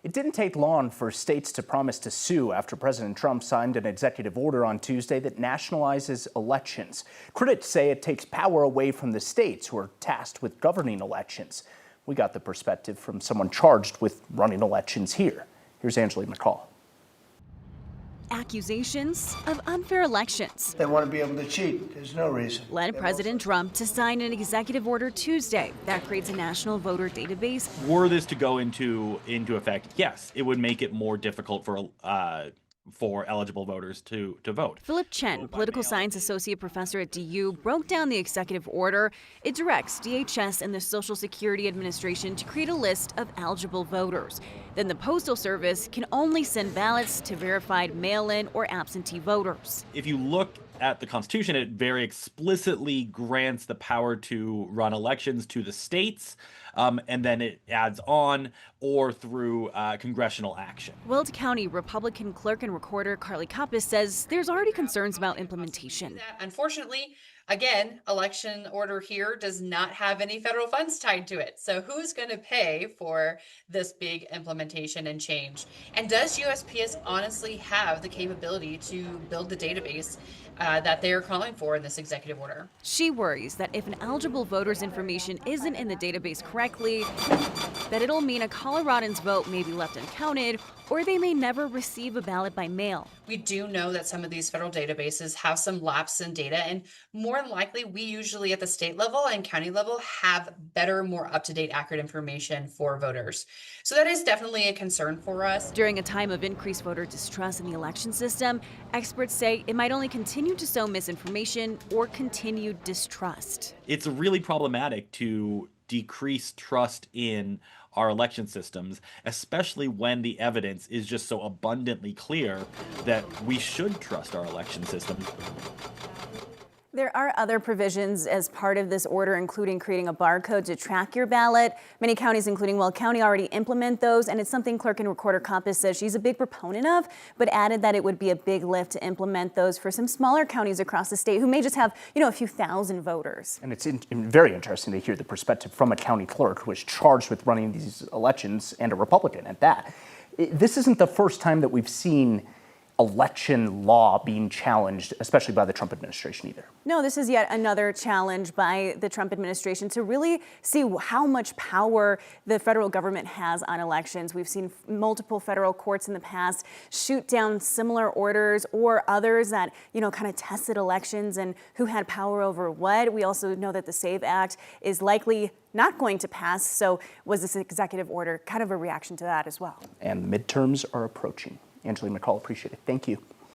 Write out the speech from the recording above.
It didn't take long for states to promise to sue after President Trump signed an executive order on Tuesday that nationalizes elections. Critics say it takes power away from the states who are tasked with governing elections. We got the perspective from someone charged with running elections here. Here's Angeline McCall. Accusations of unfair elections. They want to be able to cheat. There's no reason. Led President Trump to sign an executive order Tuesday that creates a national voter database. Were this to go into effect, yes, it would make it more difficult for eligible voters to vote. Philip Chen, political science associate professor at DU, broke down the executive order. It directs DHS and the Social Security Administration to create a list of eligible voters. Then the Postal Service can only send ballots to verified mail-in or absentee voters. If you look at the Constitution, it very explicitly grants the power to run elections to the states, and then it adds on or through congressional action. Weld County Republican clerk and recorder Carly Kappas says there's already concerns about implementation. Unfortunately, again, election order here does not have any federal funds tied to it. So who's going to pay for this big implementation and change? And does USPS honestly have the capability to build the database that they are calling for in this executive order? She worries that if an eligible voter's information isn't in the database correctly, that it'll mean a Coloradan's vote may be left uncounted or they may never receive a ballot by mail. We do know that some of these federal databases have some lapse in data, and more than likely, we usually at the state level and county level have better, more up-to-date, accurate information for voters. So that is definitely a concern for us. During a time of increased voter distrust in the election system, experts say it might only continue to sow misinformation or continued distrust. It's really problematic to decrease trust in our election systems, especially when the evidence is just so abundantly clear that we should trust our election systems. There are other provisions as part of this order, including creating a barcode to track your ballot. Many counties, including Weld County, already implement those, and it's something clerk and recorder Kappas says she's a big proponent of, but added that it would be a big lift to implement those for some smaller counties across the state who may just have, a few thousand voters. And it's very interesting to hear the perspective from a county clerk who is charged with running these elections, and a Republican at that. This isn't the first time that we've seen election law being challenged, especially by the Trump administration either. No, this is yet another challenge by the Trump administration to really see how much power the federal government has on elections. We've seen multiple federal courts in the past shoot down similar orders or others that, kind of tested elections and who had power over what. We also know that the SAVE Act is likely not going to pass. So was this executive order kind of a reaction to that as well? And the midterms are approaching. Angeline McCall, appreciate it. Thank you.